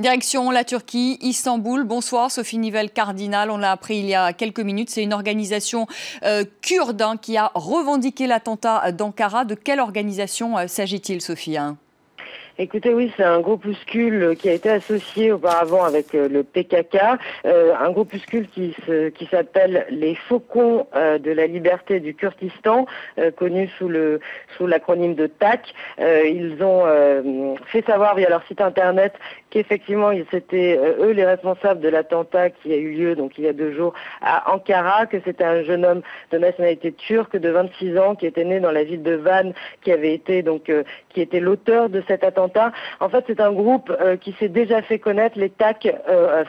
Direction la Turquie, Istanbul. Bonsoir Sophie Nivelle-Cardinal. On l'a appris il y a quelques minutes. C'est une organisation kurde qui a revendiqué l'attentat d'Ankara. De quelle organisation s'agit-il, Sophie? Écoutez, oui, c'est un groupuscule qui a été associé auparavant avec le PKK, un groupuscule qui s'appelle les Faucons de la liberté du Kurdistan, connu sous l'acronyme de TAC. Ils ont fait savoir via leur site internet qu'effectivement c'était eux les responsables de l'attentat qui a eu lieu donc il y a 2 jours à Ankara, que c'était un jeune homme de nationalité turque de 26 ans qui était né dans la ville de Van, qui était l'auteur de cet attentat. En fait, c'est un groupe qui s'est déjà fait connaître, les TAC,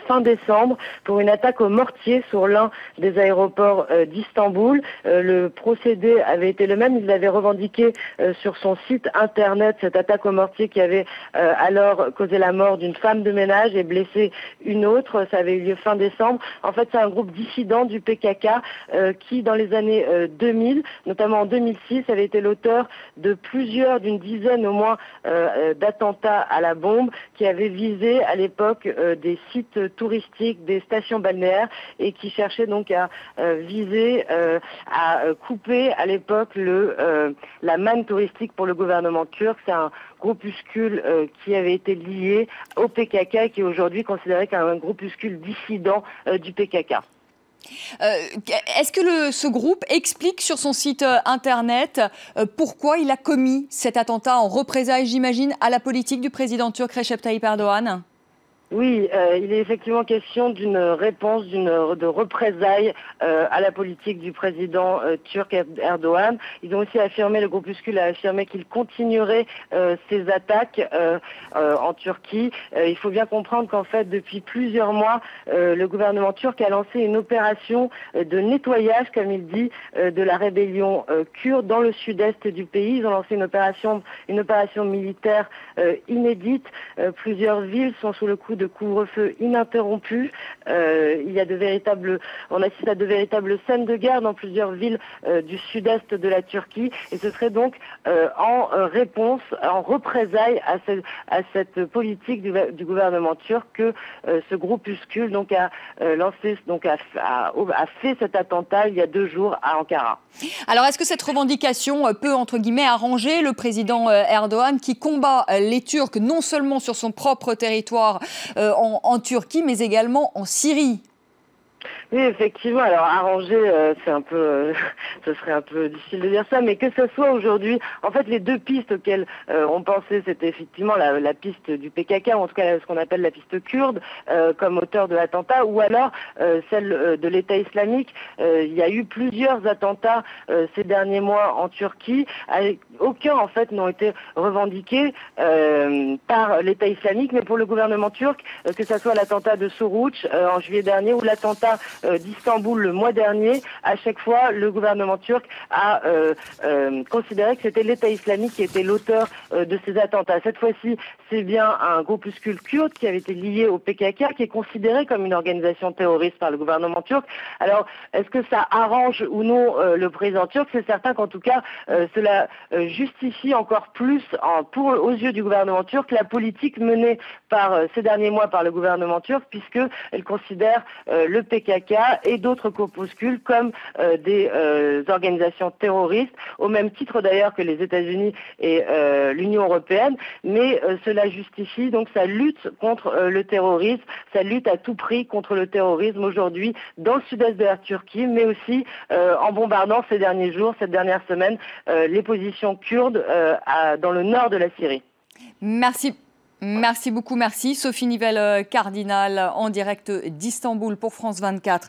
fin décembre, pour une attaque au mortier sur l'un des aéroports d'Istanbul. Le procédé avait été le même. Ils avaient revendiqué sur son site internet cette attaque au mortier qui avait alors causé la mort d'une femme de ménage et blessé une autre. Ça avait eu lieu fin décembre. En fait, c'est un groupe dissident du PKK qui, dans les années 2000, notamment en 2006, avait été l'auteur d'une dizaine au moins d'attentats à la bombe qui avaient visé à l'époque des sites touristiques, des stations balnéaires et qui cherchaient donc à couper à l'époque la manne touristique pour le gouvernement turc. C'est un groupuscule qui avait été lié au PKK et qui est aujourd'hui considéré comme un groupuscule dissident du PKK. Est-ce que ce groupe explique sur son site internet pourquoi il a commis cet attentat en représailles, j'imagine, à la politique du président turc Recep Tayyip Erdogan ? Oui, il est effectivement question d'une réponse, de représailles à la politique du président turc Erdogan. Ils ont aussi affirmé, le groupuscule a affirmé qu'il continuerait ses attaques en Turquie. Il faut bien comprendre qu'en fait, depuis plusieurs mois, le gouvernement turc a lancé une opération de nettoyage, comme il dit, de la rébellion kurde dans le sud-est du pays. Ils ont lancé une opération militaire inédite. Plusieurs villes sont sous le coup de couvre-feu ininterrompu. On assiste à de véritables scènes de guerre dans plusieurs villes du sud-est de la Turquie, et ce serait donc en réponse, en représailles à cette politique du gouvernement turc que ce groupuscule a fait cet attentat il y a 2 jours à Ankara. Alors, est-ce que cette revendication peut, entre guillemets, arranger le président Erdogan qui combat les Turcs non seulement sur son propre territoire en Turquie, mais également en Syrie? Oui, effectivement. Alors, arranger, ce serait un peu difficile de dire ça, mais que ce soit aujourd'hui, en fait, les 2 pistes auxquelles on pensait, c'était effectivement la piste du PKK, ou en tout cas ce qu'on appelle la piste kurde, comme auteur de l'attentat, ou alors celle de l'État islamique. Il y a eu plusieurs attentats ces derniers mois en Turquie. Aucun, en fait, n'ont été revendiqués par l'État islamique, mais pour le gouvernement turc, que ce soit l'attentat de Suruç en juillet dernier ou l'attentat d'Istanbul le mois dernier, à chaque fois, le gouvernement turc a considéré que c'était l'État islamique qui était l'auteur de ces attentats. Cette fois-ci, c'est bien un groupuscule kurde qui avait été lié au PKK, qui est considéré comme une organisation terroriste par le gouvernement turc. Alors, est-ce que ça arrange ou non le président turc? C'est certain qu'en tout cas, cela justifie encore plus, aux yeux du gouvernement turc, la politique menée ces derniers mois par le gouvernement turc, puisqu'elle considère le PKK et d'autres groupuscules comme des organisations terroristes, au même titre d'ailleurs que les États-Unis et l'Union européenne, mais cela justifie donc sa lutte contre le terrorisme, sa lutte à tout prix contre le terrorisme aujourd'hui dans le sud-est de la Turquie, mais aussi en bombardant ces derniers jours, cette dernière semaine, les positions kurdes dans le nord de la Syrie. Merci beaucoup, merci. Sophie Nivelle-Cardinal en direct d'Istanbul pour France 24.